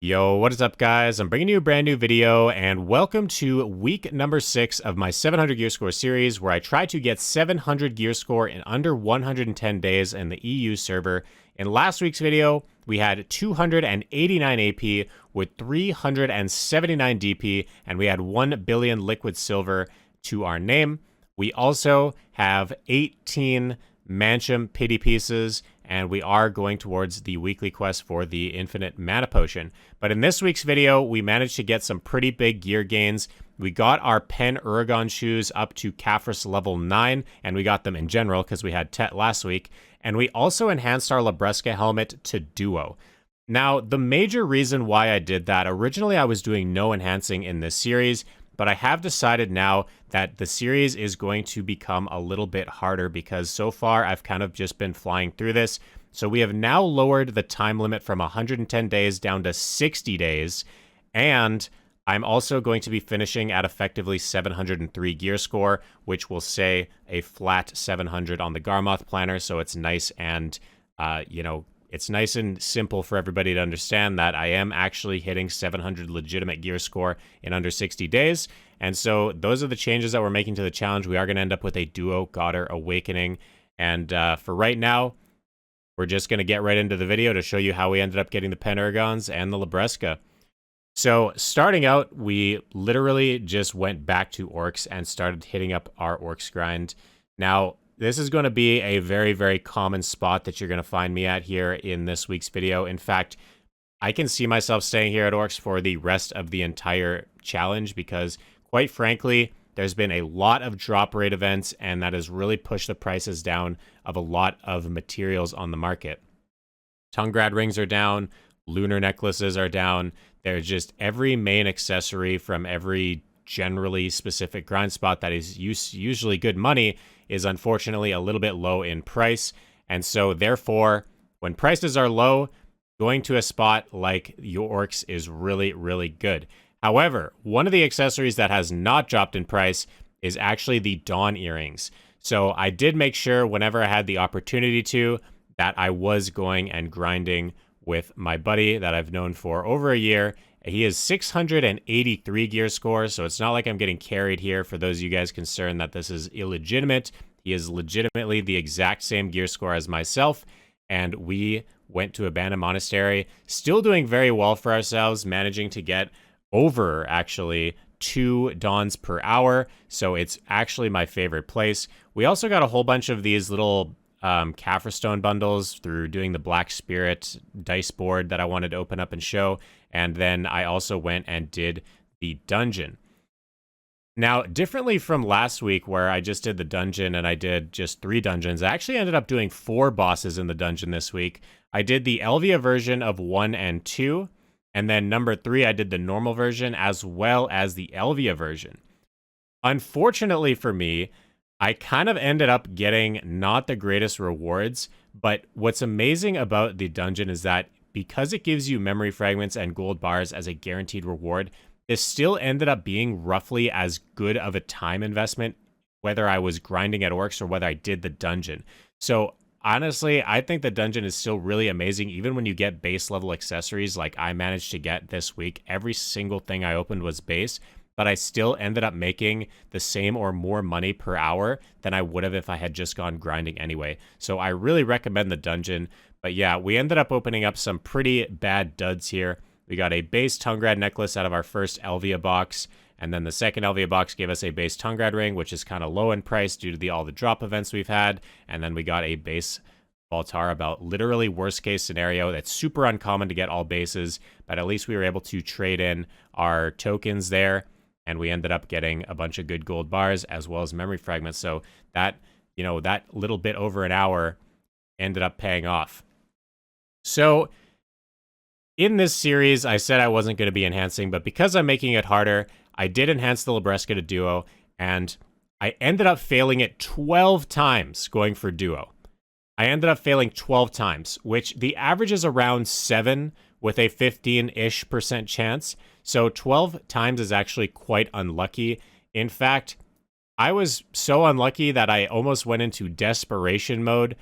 Yo, what is up, guys? I'm bringing you a brand new video, and welcome to week number 6 of my 700 gear score series, where I try to get 700 gear score in under 110 days in the EU server. In last week's video, we had 289 AP with 379 DP, and we had 1 billion liquid silver to our name. We also have 18 Mancham pity pieces, and we are going towards the weekly quest for the infinite mana potion. But in this week's video, we managed to get some pretty big gear gains. We got our Pen Uragon shoes up to Caphras level 9, and we got them in general because we had Tet last week. And we also enhanced our Labresca helmet to Duo. Now, the major reason why I did that, originally I was doing no enhancing in this series, but I have decided now that the series is going to become a little bit harder because so far I've kind of just been flying through this. So we have now lowered the time limit from 110 days down to 60 days. And I'm also going to be finishing at effectively 703 gear score, which will say a flat 700 on the Garmoth planner. So it's nice and, it's nice and simple for everybody to understand that I am actually hitting 700 legitimate gear score in under 60 days. And so those are the changes that we're making to the challenge. We are going to end up with a Duo Godder Awakening. And for right now, we're just going to get right into the video to show you how we ended up getting the Pen Uragons and the Labresca. So starting out, we literally just went back to Orcs and started hitting up our Orcs grind. Now, this is going to be a very, very common spot that you're going to find me at here in this week's video. In fact, I can see myself staying here at Orcs for the rest of the entire challenge because, quite frankly, there's been a lot of drop rate events, and that has really pushed the prices down of a lot of materials on the market. Tungrad rings are down, lunar necklaces are down. There's just every main accessory from every generally specific grind spot that is usually good money is unfortunately a little bit low in price. And so therefore, when prices are low, going to a spot like your Orcs is really, really good. However, one of the accessories that has not dropped in price is actually the Dawn earrings. So I did make sure whenever I had the opportunity to, that I was going and grinding with my buddy that I've known for over a year. He is 683 gear score, so it's not like I'm getting carried here for those of you guys concerned that this is illegitimate. He is legitimately the exact same gear score as myself, and we went to Abandoned Monastery, still doing very well for ourselves, managing to get over, actually, 2 dawns per hour, so it's actually my favorite place. We also got a whole bunch of these little Caphras Stone bundles through doing the Black Spirit dice board that I wanted to open up and show. And then I also went and did the dungeon. Now, differently from last week where I just did the dungeon and I did just 3 dungeons, I actually ended up doing 4 bosses in the dungeon this week. I did the Elvia version of 1 and 2. And then number 3, I did the normal version as well as the Elvia version. Unfortunately for me, I kind of ended up getting not the greatest rewards, but what's amazing about the dungeon is that because it gives you memory fragments and gold bars as a guaranteed reward, this still ended up being roughly as good of a time investment, whether I was grinding at Orcs or whether I did the dungeon. So honestly, I think the dungeon is still really amazing, even when you get base level accessories like I managed to get this week. Every single thing I opened was base, but I still ended up making the same or more money per hour than I would have if I had just gone grinding anyway. So I really recommend the dungeon. But yeah, we ended up opening up some pretty bad duds here. We got a base Tungrad necklace out of our first Elvia box, and then the second Elvia box gave us a base Tungrad ring, which is kind of low in price due to all the drop events we've had. And then we got a base Baltara belt, literally worst case scenario. That's super uncommon to get all bases, but at least we were able to trade in our tokens there. And we ended up getting a bunch of good gold bars as well as memory fragments. So that, that little bit over an hour ended up paying off. So in this series, I said I wasn't going to be enhancing, but because I'm making it harder, I did enhance the Labresca to Duo, and I ended up failing it 12 times going for Duo. I ended up failing 12 times, which the average is around 7 with a 15-ish% chance. So 12 times is actually quite unlucky. In fact, I was so unlucky that I almost went into desperation mode,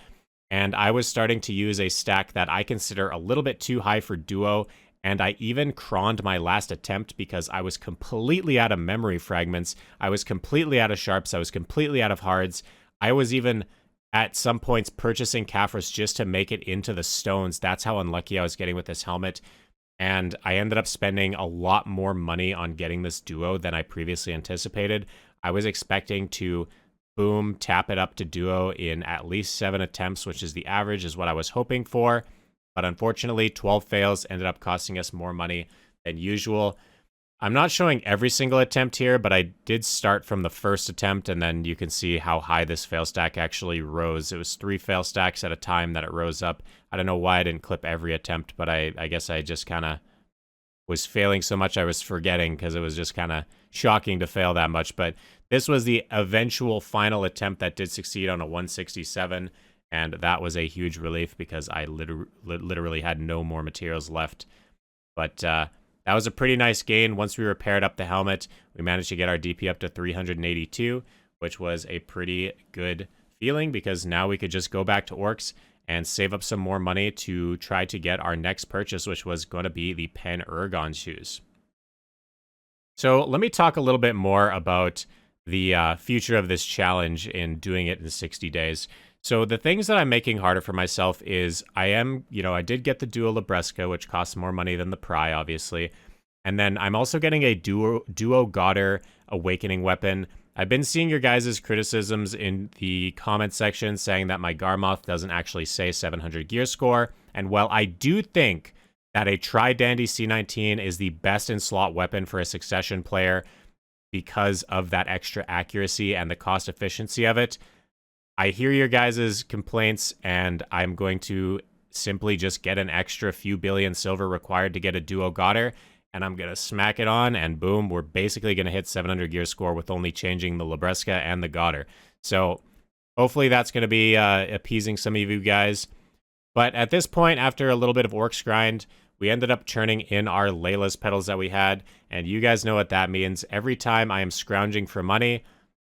and I was starting to use a stack that I consider a little bit too high for Duo, And I even croned my last attempt because I was completely out of memory fragments. I was completely out of sharps. I was completely out of hards. I was even at some points purchasing Caphras just to make it into the stones. That's how unlucky I was getting with this helmet. And I ended up spending a lot more money on getting this duo than I previously anticipated. I was expecting to, boom, tap it up to duo in at least 7 attempts, which is the average, is what I was hoping for. But unfortunately, 12 fails ended up costing us more money than usual. I'm not showing every single attempt here, but I did start from the first attempt, and then you can see how high this fail stack actually rose. It was 3 fail stacks at a time that it rose up. I don't know why I didn't clip every attempt, but I guess I just kind of was failing so much I was forgetting because it was just kind of shocking to fail that much. But this was the eventual final attempt that did succeed on a 167. And that was a huge relief because I literally had no more materials left. But that was a pretty nice gain. Once we repaired up the helmet, we managed to get our DP up to 382, which was a pretty good feeling because now we could just go back to Orcs and save up some more money to try to get our next purchase, which was going to be the Pen Ergon shoes. So let me talk a little bit more about the future of this challenge in doing it in 60 days. So the things that I'm making harder for myself is I did get the Duo Libresca, which costs more money than the Pry, obviously. And then I'm also getting a Duo Godder Awakening weapon. I've been seeing your guys' criticisms in the comment section saying that my Garmoth doesn't actually say 700 gear score. And while I do think that a Tri-Dandy C19 is the best in slot weapon for a Succession player because of that extra accuracy and the cost efficiency of it, I hear your guys' complaints, and I'm going to simply just get an extra few billion silver required to get a Duo Godder, and I'm going to smack it on, and boom, we're basically going to hit 700 gear score with only changing the Libresca and the Godder. So hopefully that's going to be appeasing some of you guys. But at this point, after a little bit of Orcs grind, we ended up turning in our Layla's petals that we had, and you guys know what that means. Every time I am scrounging for money,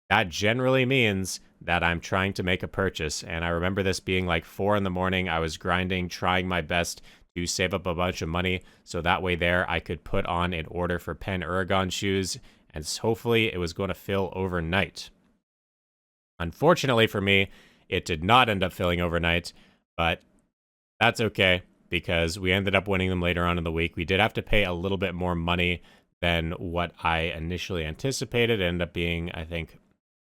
that generally means that I'm trying to make a purchase. And I remember this being like 4 in the morning. I was grinding, trying my best to save up a bunch of money. So that way there, I could put on an order for Pen Ergon shoes. And hopefully it was going to fill overnight. Unfortunately for me, it did not end up filling overnight. But that's okay, because we ended up winning them later on in the week. We did have to pay a little bit more money than what I initially anticipated. It ended up being, I think,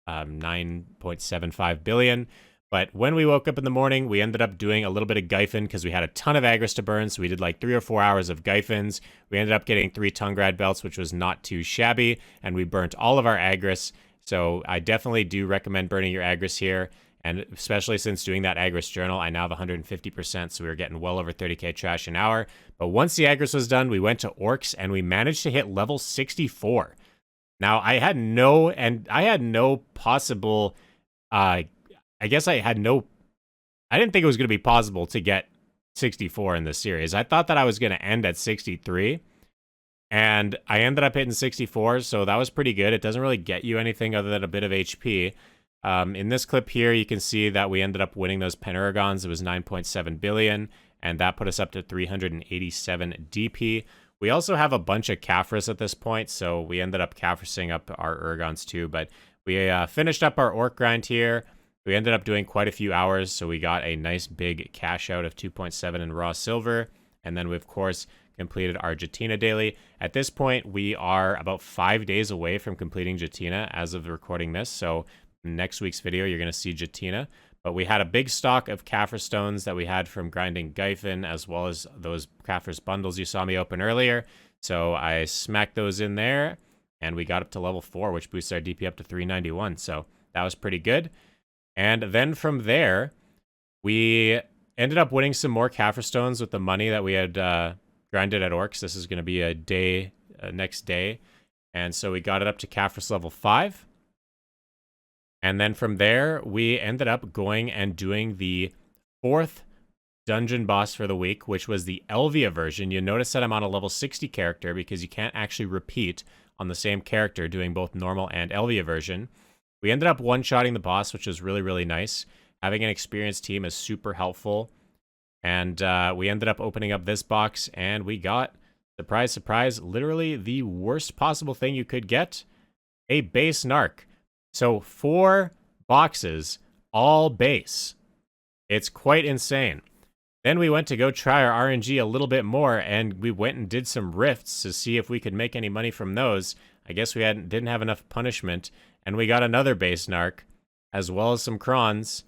9.75 billion. But when we woke up in the morning, we ended up doing a little bit of Gyphon because we had a ton of Agris to burn. So we did like 3 or 4 hours of Gyphons. We ended up getting 3 Tungrad belts, which was not too shabby. And we burnt all of our Agris. So I definitely do recommend burning your Agris here. And especially since doing that Agris journal, I now have 150%. So we were getting well over 30k trash an hour. But once the Agris was done, we went to Orcs and we managed to hit level 64. Now, I didn't think it was going to be possible to get 64 in this series. I thought that I was going to end at 63, and I ended up hitting 64, so that was pretty good. It doesn't really get you anything other than a bit of HP. In this clip here, you can see that we ended up winning those Pen Ergons. It was 9.7 billion, and that put us up to 387 DP. We also have a bunch of Caphras at this point, so we ended up Caphrasing up our Ergons too, but we finished up our Orc grind here. We ended up doing quite a few hours, so we got a nice big cash out of 2.7 in raw silver, and then we, of course, completed our Jatina daily. At this point, we are about 5 days away from completing Jatina as of recording this, so next week's video, you're going to see Jatina. But we had a big stock of Caphras stones that we had from grinding Gyphon, as well as those Caphras bundles you saw me open earlier. So I smacked those in there, and we got up to level 4, which boosts our DP up to 391. So that was pretty good. And then from there, we ended up winning some more Caphras stones with the money that we had grinded at Orcs. This is going to be a day, next day. And so we got it up to Caphras level 5. And then from there, we ended up going and doing the 4th dungeon boss for the week, which was the Elvia version. You notice that I'm on a level 60 character because you can't actually repeat on the same character doing both normal and Elvia version. We ended up one-shotting the boss, which was really, really nice. Having an experienced team is super helpful. And we ended up opening up this box, and we got Surprise, surprise, literally the worst possible thing you could get, a base narc. So 4 boxes, all base. It's quite insane. Then we went to go try our RNG a little bit more, and we went and did some rifts to see if we could make any money from those. I guess we didn't have enough punishment, and we got another base narc, as well as some crons,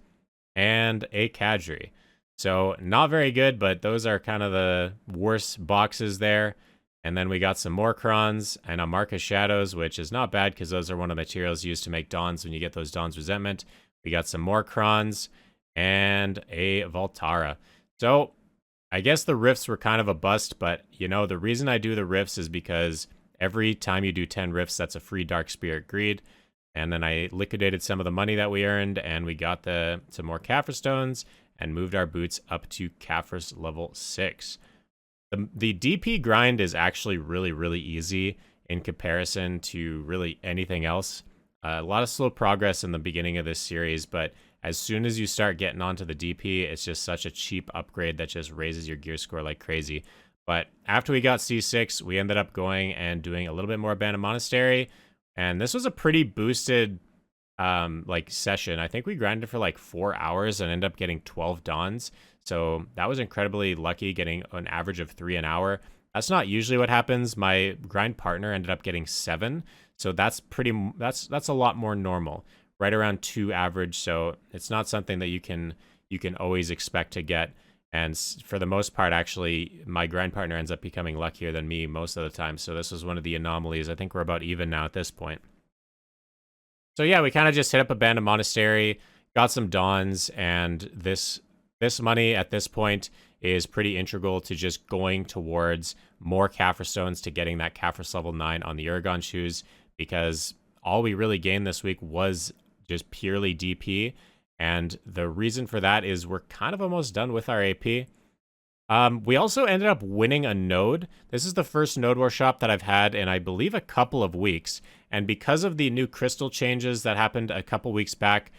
and a cadre. So not very good, but those are kind of the worst boxes there. And then we got some more crons and a Mark of Shadows, which is not bad because those are one of the materials used to make Dawns when you get those Dawns Resentment. We got some more crons and a Voltara. So I guess the rifts were kind of a bust, but you know, the reason I do the rifts is because every time you do 10 rifts, that's a free Dark Spirit Greed. And then I liquidated some of the money that we earned, and we got some more Kaffir Stones and moved our boots up to Kaffir's level 6. The DP grind is actually really, really easy in comparison to really anything else. A lot of slow progress in the beginning of this series, but as soon as you start getting onto the DP, it's just such a cheap upgrade that just raises your gear score like crazy. But after we got C6, we ended up going and doing a little bit more Abandoned Monastery, and this was a pretty boosted like session. I think we grinded for like 4 hours and ended up getting 12 Dawns. So that was incredibly lucky, getting an average of 3 an hour. That's not usually what happens. My grind partner ended up getting 7. So that's a lot more normal, right around 2 average. So it's not something that you can always expect to get. And for the most part, actually, my grind partner ends up becoming luckier than me most of the time. So this was one of the anomalies. I think we're about even now at this point. So yeah, we kind of just hit up Abandoned Monastery, got some Dawns, and this money at this point is pretty integral to just going towards more Kaffir Stones to getting that Kaffir's level 9 on the Aragon shoes, because all we really gained this week was just purely DP, and the reason for that is we're kind of almost done with our AP. We also ended up winning a node. This is the first node war shop that I've had in, I believe, a couple of weeks. And because of the new crystal changes that happened a couple weeks back,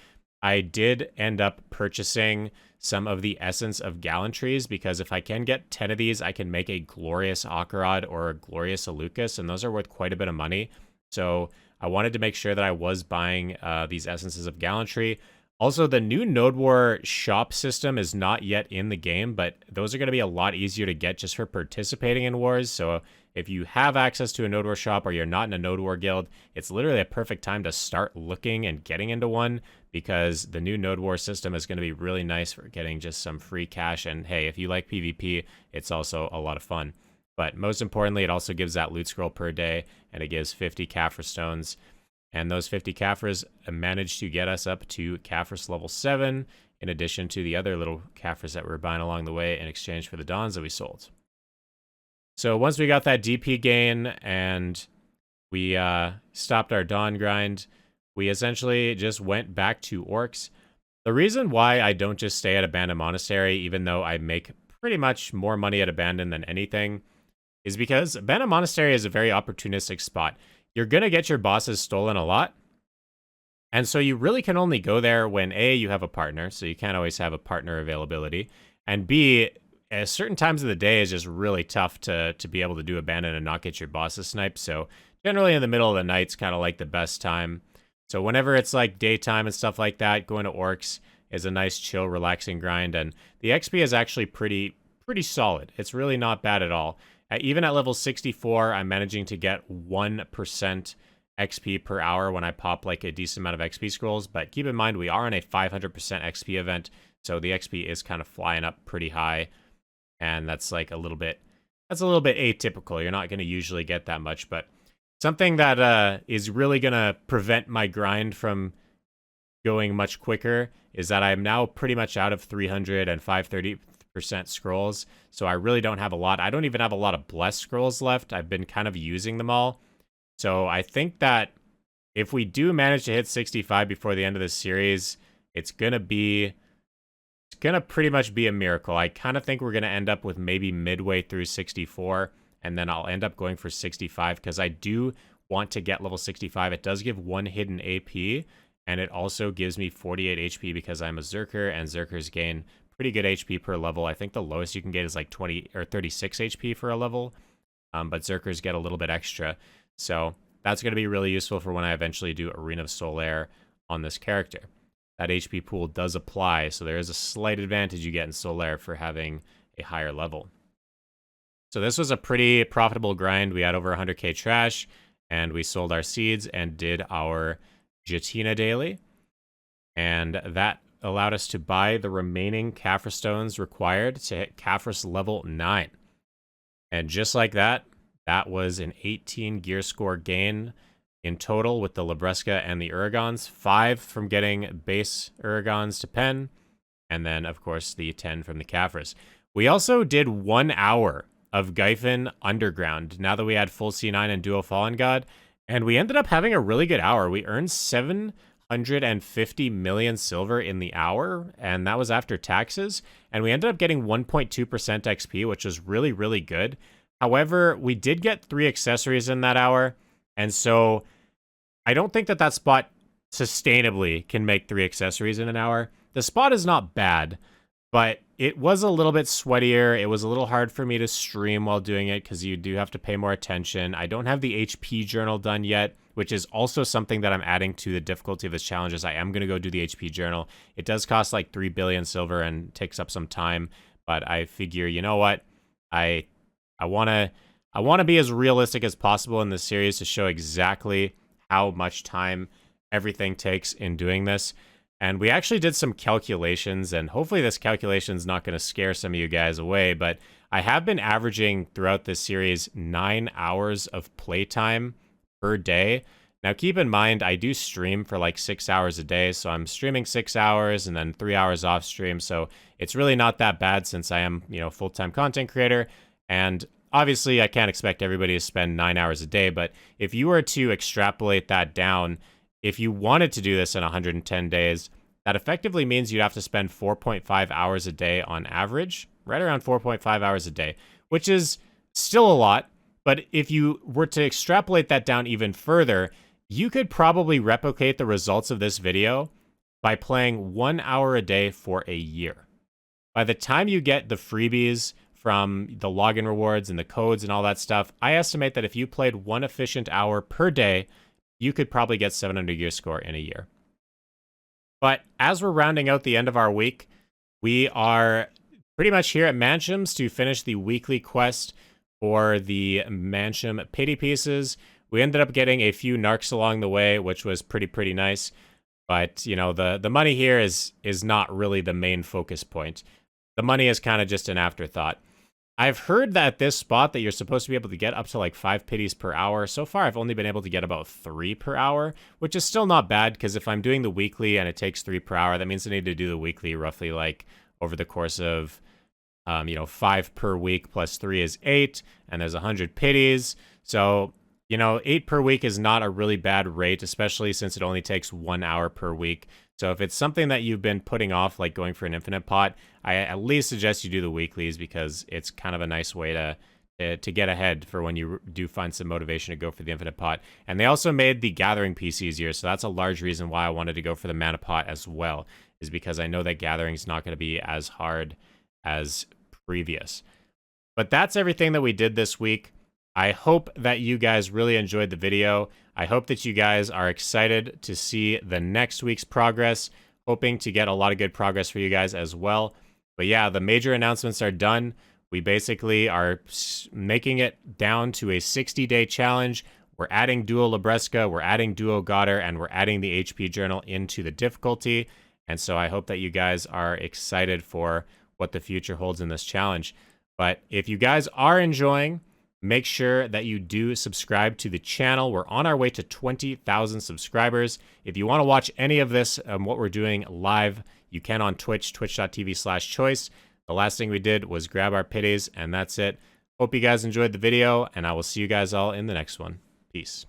I did end up purchasing some of the Essence of Gallantries, because if I can get 10 of these, I can make a Glorious Akarad or a Glorious Alucas, and those are worth quite a bit of money. So I wanted to make sure that I was buying these Essences of Gallantry. Also, the new Node War shop system is not yet in the game, but those are going to be a lot easier to get just for participating in wars. So if you have access to a Node War shop or you're not in a Node War guild, it's literally a perfect time to start looking and getting into one, because the new Node War system is going to be really nice for getting just some free cash. And hey, if you like PvP, it's also a lot of fun. But most importantly, it also gives that loot scroll per day, and it gives 50 Kaffir Stones. And those 50 Kaffirs managed to get us up to Kaffir's level 7, in addition to the other little Kaffirs that we were buying along the way in exchange for the Dawns that we sold. So once we got that DP gain and we stopped our Dawn grind, we essentially just went back to Orcs. The reason why I don't just stay at Abandoned Monastery, even though I make pretty much more money at Abandoned than anything, is because Abandoned Monastery is a very opportunistic spot. You're going to get your bosses stolen a lot. And so you really can only go there when A, you have a partner, so you can't always have a partner availability, and B, at certain times of the day is just really tough to be able to do Abandon and not get your bosses sniped. So generally in the middle of the night's kind of like the best time. So whenever it's like daytime and stuff like that, going to Orcs is a nice, chill, relaxing grind, and the XP is actually pretty solid. It's really not bad at all. Even at level 64, I'm managing to get 1% XP per hour when I pop like a decent amount of XP scrolls. But keep in mind, we are on a 500% XP event, so the XP is kind of flying up pretty high, and that's like a little bit atypical. You're not going to usually get that much, but something that is really going to prevent my grind from going much quicker is that I'm now pretty much out of 300 and 530% scrolls, so I really don't have a lot. I don't even have a lot of blessed scrolls left. I've been kind of using them all. So I think that if we do manage to hit 65 before the end of this series, it's gonna pretty much be a miracle. I kind of think we're gonna end up with maybe midway through 64, and then I'll end up going for 65, because I do want to get level 65. It does give 1 hidden AP, and it also gives me 48 HP because I'm a Zerker, and Zerkers gain pretty good HP per level. I think the lowest you can get is like 20 or 36 HP for a level. but Zerkers get a little bit extra. So that's going to be really useful for when I eventually do Arena of Solaire on this character. That HP pool does apply, so there is a slight advantage you get in Solaire for having a higher level. So this was a pretty profitable grind. We had over 100k trash, and we sold our seeds and did our Jatina daily. And that allowed us to buy the remaining Caphras stones required to hit Caphras level 9. And just like that, that was an 18 gear score gain in total with the Libresca and the Uragons. 5 from getting base Uragons to pen, and then, of course, the 10 from the Caphras. We also did 1 hour of Gyphon Underground now that we had full C9 and Duo Fallen God, and we ended up having a really good hour. We earned 750 million silver in the hour, and that was after taxes, and we ended up getting 1.2% XP, which was really, really good. However, we did get 3 accessories in that hour, and so I don't think that that spot sustainably can make 3 accessories in an hour. The spot is not bad, but it was a little bit sweatier. It was a little hard for me to stream while doing it because you do have to pay more attention. I don't have the HP journal done yet, which is also something that I'm adding to the difficulty of this challenge, is I am going to go do the HP journal. It does cost like 3 billion silver and takes up some time, but I figure, you know what? I want to be as realistic as possible in this series to show exactly how much time everything takes in doing this. And we actually did some calculations, and hopefully this calculation is not going to scare some of you guys away, but I have been averaging throughout this series 9 hours of playtime per day. Now, keep in mind, I do stream for like 6 hours a day, so I'm streaming 6 hours and then 3 hours off stream, so it's really not that bad since I am, you know, full-time content creator. And obviously, I can't expect everybody to spend 9 hours a day, but if you were to extrapolate that down, if you wanted to do this in 110 days, that effectively means you'd have to spend 4.5 hours a day on average, right around 4.5 hours a day, which is still a lot. But if you were to extrapolate that down even further, you could probably replicate the results of this video by playing 1 hour a day for a year. By the time you get the freebies from the login rewards and the codes and all that stuff, I estimate that if you played 1 efficient hour per day, you could probably get 700 gear score in a year. But as we're rounding out the end of our week, we are pretty much here at Mancham's to finish the weekly quest for the Mancham pity pieces. We ended up getting a few narcs along the way, which was pretty nice. But, you know, the money here is not really the main focus point. The money is kind of just an afterthought. I've heard that this spot that you're supposed to be able to get up to like 5 pities per hour. So far, I've only been able to get about 3 per hour, which is still not bad because if I'm doing the weekly and it takes 3 per hour, that means I need to do the weekly roughly like over the course of, 5 per week plus 3 is 8, and there's 100 pities. So, 8 per week is not a really bad rate, especially since it only takes 1 hour per week. So if it's something that you've been putting off, like going for an infinite pot, I at least suggest you do the weeklies because it's kind of a nice way to get ahead for when you do find some motivation to go for the infinite pot. And they also made the gathering piece easier, so that's a large reason why I wanted to go for the mana pot as well, is because I know that gathering is not going to be as hard as previous. But that's everything that we did this week. I hope that you guys really enjoyed the video. I hope that you guys are excited to see the next week's progress, hoping to get a lot of good progress for you guys as well. But yeah, the major announcements are done. We basically are making it down to a 60-day challenge. We're adding Duo Libresca, we're adding Duo Goddard, and we're adding the HP Journal into the difficulty. And so I hope that you guys are excited for what the future holds in this challenge. But if you guys are enjoying, make sure that you do subscribe to the channel. We're on our way to 20,000 subscribers. If you want to watch any of this, what we're doing live, you can on Twitch, twitch.tv/choice. The last thing we did was grab our pities, and that's it. Hope you guys enjoyed the video, and I will see you guys all in the next one. Peace.